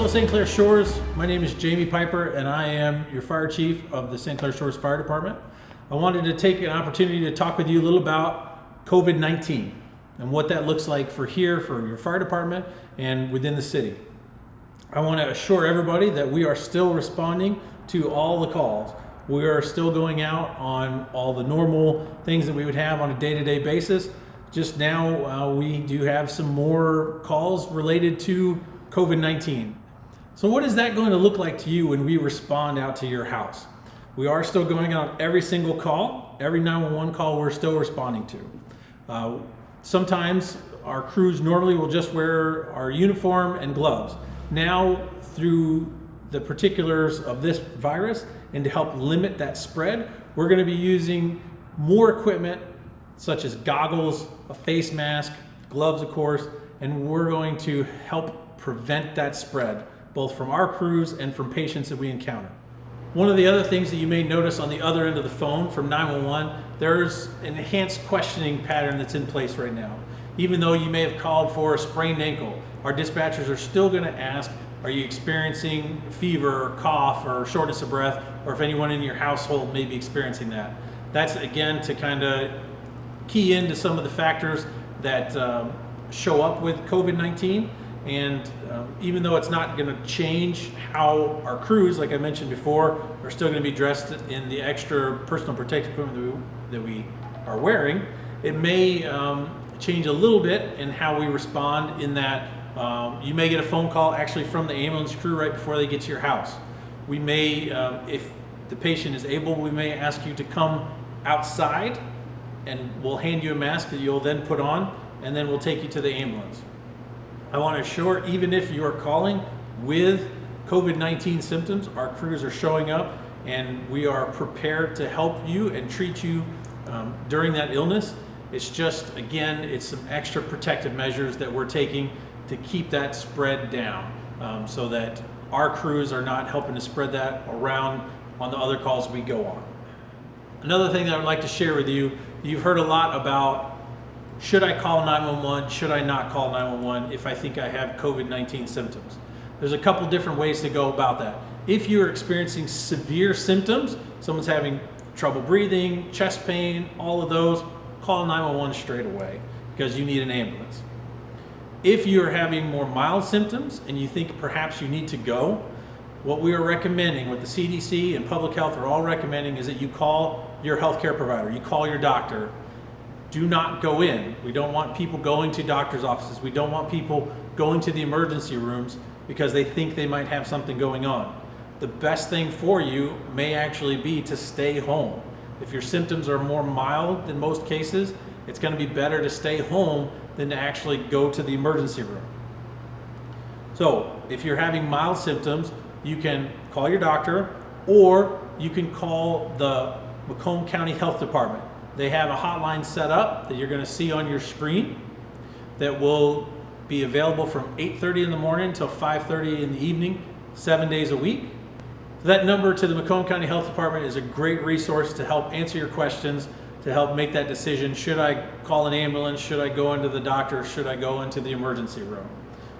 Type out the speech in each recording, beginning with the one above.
Hello St. Clair Shores, my name is Jamie Piper and I am your fire chief of the St. Clair Shores Fire Department. I wanted to take an opportunity to talk with you a little about COVID-19 and what that looks like for your fire department and within the city. I want to assure everybody that we are still responding to all the calls. We are still going out on all the normal things that we would have on a day-to-day basis. Just now we do have some more calls related to COVID-19. So what is that going to look like to you when we respond out to your house? We are still going out every single call, every 911 call we're still responding to. Sometimes our crews normally will just wear our uniform and gloves. Now, through the particulars of this virus and to help limit that spread, we're going to be using more equipment such as goggles, a face mask, gloves of course, and we're going to help prevent that spread, both from our crews and from patients that we encounter. One of the other things that you may notice on the other end of the phone from 911, there's an enhanced questioning pattern that's in place right now. Even though you may have called for a sprained ankle, our dispatchers are still going to ask, are you experiencing fever, or cough, or shortness of breath, or if anyone in your household may be experiencing that. That's again to kind of key into some of the factors that show up with COVID-19. And even though it's not going to change how our crews, like I mentioned before, are still going to be dressed in the extra personal protective equipment that we are wearing, it may change a little bit in how we respond in that you may get a phone call actually from the ambulance crew right before they get to your house. We may, if the patient is able, we may ask you to come outside and we'll hand you a mask that you'll then put on, and then we'll take you to the ambulance. I want to assure, even if you are calling with COVID-19 symptoms, our crews are showing up and we are prepared to help you and treat you during that illness. It's just, again, it's some extra protective measures that we're taking to keep that spread down so that our crews are not helping to spread that around on the other calls we go on. Another thing that I would like to share with you, you've heard a lot about should I call 911, should I not call 911 if I think I have COVID-19 symptoms? There's a couple different ways to go about that. If you're experiencing severe symptoms, someone's having trouble breathing, chest pain, all of those, call 911 straight away because you need an ambulance. If you're having more mild symptoms and you think perhaps you need to go, what we are recommending, what the CDC and public health are all recommending, is that you call your healthcare provider, you call your doctor. Do not go in. We don't want people going to doctor's offices. We don't want people going to the emergency rooms because they think they might have something going on. The best thing for you may actually be to stay home. If your symptoms are more mild than most cases, it's going to be better to stay home than to actually go to the emergency room. So if you're having mild symptoms, you can call your doctor or you can call the Macomb County Health Department. They have a hotline set up that you're going to see on your screen that will be available from 8:30 in the morning until 5:30 in the evening, 7 days a week. So that number to the Macomb County Health Department is a great resource to help answer your questions, to help make that decision. Should I call an ambulance? Should I go into the doctor? Should I go into the emergency room?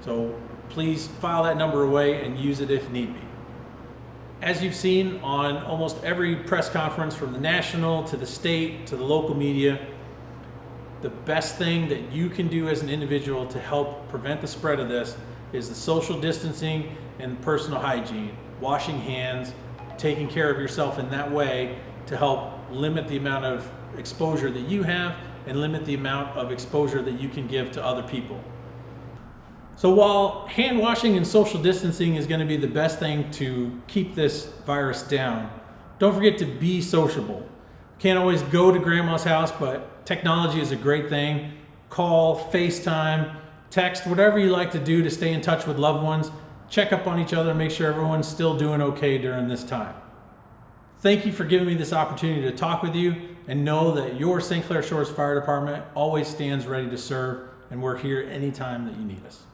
So please file that number away and use it if need be. As you've seen on almost every press conference from the national to the state to the local media, the best thing that you can do as an individual to help prevent the spread of this is the social distancing and personal hygiene, washing hands, taking care of yourself in that way to help limit the amount of exposure that you have and limit the amount of exposure that you can give to other people. So while hand washing and social distancing is going to be the best thing to keep this virus down, don't forget to be sociable. Can't always go to grandma's house, but technology is a great thing. Call, FaceTime, text, whatever you like to do to stay in touch with loved ones. Check up on each other and make sure everyone's still doing okay during this time. Thank you for giving me this opportunity to talk with you, and know that your St. Clair Shores Fire Department always stands ready to serve, and we're here anytime that you need us.